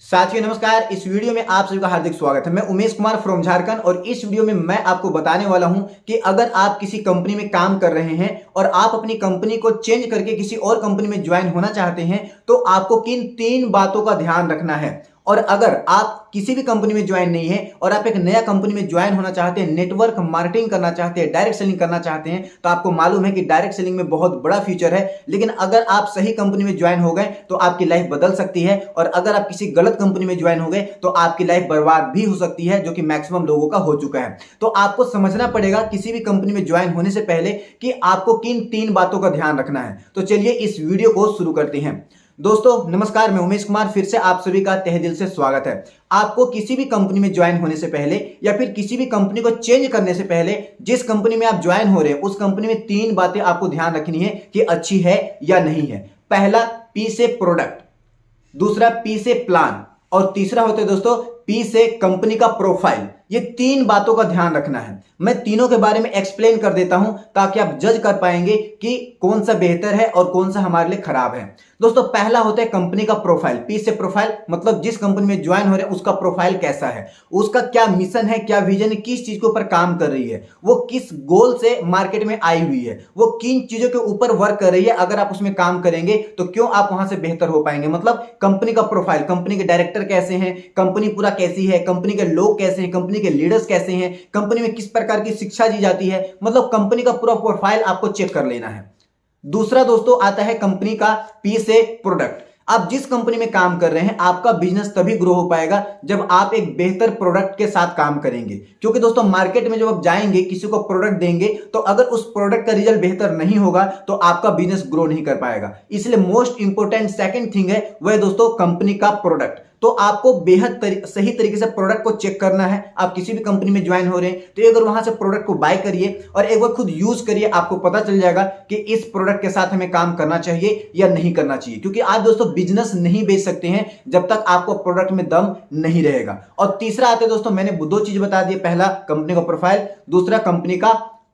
साथियों नमस्कार। इस वीडियो में आप सभी का हार्दिक स्वागत है। मैं उमेश कुमार फ्रॉम झारखंड और इस वीडियो में मैं आपको बताने वाला हूं कि अगर आप किसी कंपनी में काम कर रहे हैं और आप अपनी कंपनी को चेंज करके किसी और कंपनी में ज्वाइन होना चाहते हैं तो आपको किन 3 बातों का ध्यान रखना है। और अगर आप किसी भी कंपनी में ज्वाइन नहीं है और आप एक नया कंपनी में ज्वाइन होना चाहते हैं, नेटवर्क मार्केटिंग करना चाहते हैं, डायरेक्ट सेलिंग करना चाहते हैं, तो आपको मालूम है कि डायरेक्ट सेलिंग में बहुत बड़ा फ्यूचर है। लेकिन अगर आप सही कंपनी में ज्वाइन हो गए तो आपकी लाइफ बदल सकती है, और अगर आप किसी गलत कंपनी में ज्वाइन हो गए तो आपकी लाइफ बर्बाद भी हो सकती है, जो कि मैक्सिमम लोगों का हो चुका है। तो आपको समझना पड़ेगा किसी भी कंपनी में ज्वाइन होने से पहले कि आपको किन 3 बातों का ध्यान रखना है। तो चलिए इस वीडियो को शुरू करते हैं। दोस्तों नमस्कार, मैं उमेश कुमार, फिर से आप सभी का तहे दिल से स्वागत है। आपको किसी भी कंपनी में ज्वाइन होने से पहले या फिर किसी भी कंपनी को चेंज करने से पहले जिस कंपनी में आप ज्वाइन हो रहे हैं उस कंपनी में 3 बातें आपको ध्यान रखनी है कि अच्छी है या नहीं है। पहला, पी से प्रोडक्ट, दूसरा पी से प्लान, और तीसरा होता है दोस्तों पी से कंपनी का प्रोफाइल। ये 3 बातों का ध्यान रखना है। मैं तीनों के बारे में एक्सप्लेन कर देता हूं ताकि आप जज कर पाएंगे कि कौन सा बेहतर है और कौन सा हमारे लिए खराब है। दोस्तों पहला होता है कंपनी का प्रोफाइल। पी से प्रोफाइल मतलब जिस कंपनी में ज्वाइन हो रहे हैं उसका प्रोफाइल कैसा है, उसका क्या मिशन है, क्या विजन है, किस चीज के ऊपर काम कर रही है, वो किस गोल से मार्केट में आई हुई है, वो किन चीजों के ऊपर वर्क कर रही है। अगर आप उसमें काम करेंगे तो क्यों आप वहां से बेहतर हो पाएंगे। मतलब कंपनी का प्रोफाइल, कंपनी के डायरेक्टर कैसे हैं, कंपनी पूरा कैसी है, कंपनी के लोग कैसे हैं, कंपनी के लीडर्स कैसे हैं, कंपनी में किस प्रकार की शिक्षा दी जाती है, मतलब कंपनी का पूरा प्रोफाइल आपको चेक कर लेना है। दूसरा दोस्तों आता है कंपनी का पी से प्रोडक्ट। आप जिस कंपनी में काम कर रहे हैं आपका बिजनेस तभी ग्रो हो पाएगा जब आप एक बेहतर प्रोडक्ट के साथ काम करेंगे। क्योंकि दोस्तों मार्केट में जब आप जाएंगे किसी को प्रोडक्ट देंगे तो अगर उस प्रोडक्ट का रिजल्ट बेहतर नहीं होगा तो आपका बिजनेस ग्रो नहीं कर पाएगा। इसलिए मोस्ट इंपोर्टेंट सेकंड थिंग है वह दोस्तों कंपनी का प्रोडक्ट। तो आपको बेहद सही तरीके से प्रोडक्ट को चेक करना है। आप किसी भी कंपनी में ज्वाइन हो रहे हैं तो एक बार वहां से प्रोडक्ट को बाय करिए और एक बार खुद यूज करिए, आपको पता चल जाएगा कि इस प्रोडक्ट के साथ हमें काम करना चाहिए या नहीं करना चाहिए। क्योंकि आज दोस्तों बिजनेस नहीं बेच सकते हैं जब तक आपको प्रोडक्ट में दम नहीं रहेगा। और तीसरा आते हैं दोस्तों, मैंने 2 चीज बता दी, पहला कंपनी का प्रोफाइल, दूसरा कंपनी का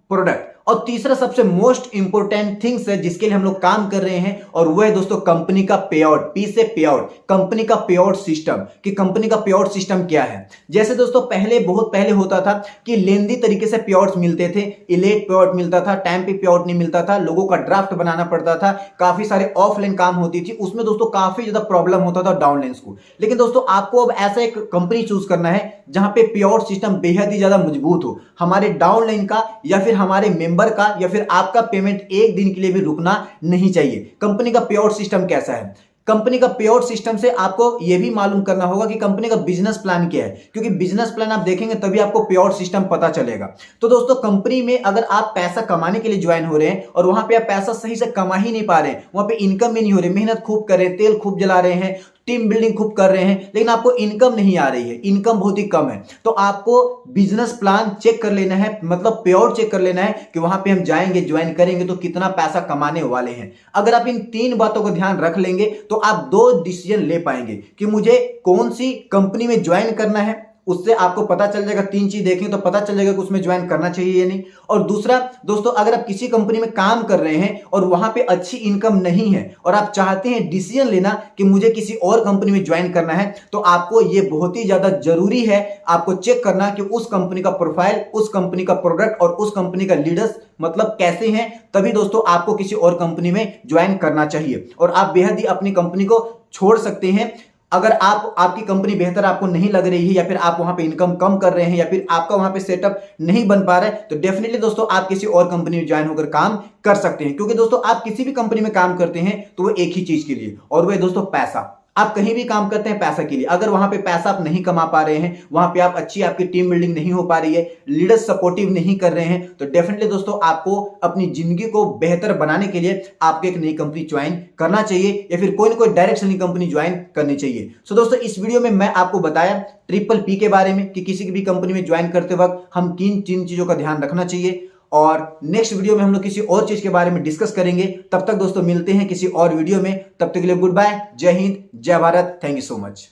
प्रोडक्ट। और तीसरा सबसे मोस्ट इंपोर्टेंट थिंग्स है जिसके लिए हम लोग काम कर रहे हैं और वो है दोस्तों कंपनी का पे आउट। पी से पे आउट, कंपनी का पे आउट सिस्टम, कि कंपनी का पे आउट सिस्टम क्या है। जैसे दोस्तों बहुत पहले होता था कि लेंदी तरीके से पे आउट्स मिलते थे, इलेट पे आउट मिलता था, टाइम पे पे आउट नहीं मिलता था, लोगों का ड्राफ्ट बनाना पड़ता था, काफी सारे ऑफलाइन काम होती थी, उसमें दोस्तों काफी ज्यादा प्रॉब्लम होता था डाउनलाइंस को। लेकिन दोस्तों आपको अब ऐसा एक कंपनी चूज करना है जहां पे पे आउट सिस्टम बेहद ही ज्यादा मजबूत हो, हमारे डाउनलाइन का या फिर हमारे मेंबर का या फिर आपका पेमेंट एक दिन के लिए भी रुकना नहीं चाहिए। कंपनी का पे आउट सिस्टम कैसा है, कंपनी का पे आउट सिस्टम से आपको यह भी मालूम करना होगा कि कंपनी का बिजनेस प्लान क्या है, क्योंकि बिजनेस प्लान आप देखेंगे तभी आपको पे आउट सिस्टम पता चलेगा। तो दोस्तों कंपनी में अगर आप पैसा कमाने के लिए ज्वाइन हो रहे हैं और वहां पे आप पैसा सही से कमा ही नहीं पा रहे हैं, वहां पे इनकम भी नहीं हो रही, मेहनत खूब कर रहे हैं, तेल खूब जला रहे हैं, टीम बिल्डिंग खूब कर रहे हैं, लेकिन आपको इनकम नहीं आ रही है, इनकम बहुत ही कम है, तो आपको बिजनेस प्लान चेक कर लेना है, मतलब पे आउट चेक कर लेना है कि वहां पे हम जाएंगे, ज्वाइन करेंगे तो कितना पैसा कमाने वाले हैं। अगर आप इन 3 बातों को ध्यान रख लेंगे तो आप 2 डिसीजन ले पाएंगे कि मुझे कौन सी कंपनी में ज्वाइन करना है। उससे आपको पता चल जाएगा, 3 चीज देखें तो पता चल जाएगा कि उसमें ज्वाइन करना चाहिए या नहीं। और दूसरा दोस्तों, अगर आप किसी कंपनी में काम कर रहे हैं और वहां पे अच्छी इनकम नहीं है और आप चाहते हैं डिसीजन लेना कि मुझे किसी और कंपनी में ज्वाइन करना है, तो आपको ये बहुत ही ज्यादा जरूरी है आपको चेक करना कि उस कंपनी का प्रोफाइल, उस कंपनी का प्रोडक्ट और उस कंपनी का लीडर्स मतलब कैसे हैं। तभी दोस्तों आपको किसी और कंपनी में ज्वाइन करना चाहिए और आप बेहद ही अपनी कंपनी को छोड़ सकते हैं। अगर आपकी कंपनी बेहतर आपको नहीं लग रही है या फिर आप वहां पे इनकम कम कर रहे हैं या फिर आपका वहां पे सेटअप नहीं बन पा रहा है, तो डेफिनेटली दोस्तों आप किसी और कंपनी में ज्वाइन होकर काम कर सकते हैं। क्योंकि दोस्तों आप किसी भी कंपनी में काम करते हैं तो वो एक ही चीज के लिए, और वो है दोस्तों पैसा। आप कहीं भी काम करते हैं पैसा के लिए, अगर वहां पे पैसा आप नहीं कमा पा रहे हैं, वहां पे आप आपकी टीम बिल्डिंग नहीं हो पा रही है, लीडर्स सपोर्टिव नहीं कर रहे हैं, तो डेफिनेटली दोस्तों आपको अपनी जिंदगी को बेहतर बनाने के लिए आपको एक नई कंपनी ज्वाइन करना चाहिए या फिर कोई ना कोई डायरेक्ट सेलिंग कंपनी ज्वाइन करनी चाहिए। सो दोस्तों इस वीडियो में मैं आपको बताया ट्रिपल पी के बारे में कि किसी भी कंपनी में ज्वाइन करते वक्त हम किन 3 चीजों का ध्यान रखना चाहिए, और नेक्स्ट वीडियो में हम लोग किसी और चीज के बारे में डिस्कस करेंगे। तब तक दोस्तों मिलते हैं किसी और वीडियो में, तब तक के लिए गुड बाय, जय हिंद, जय Bharat, thank you so much.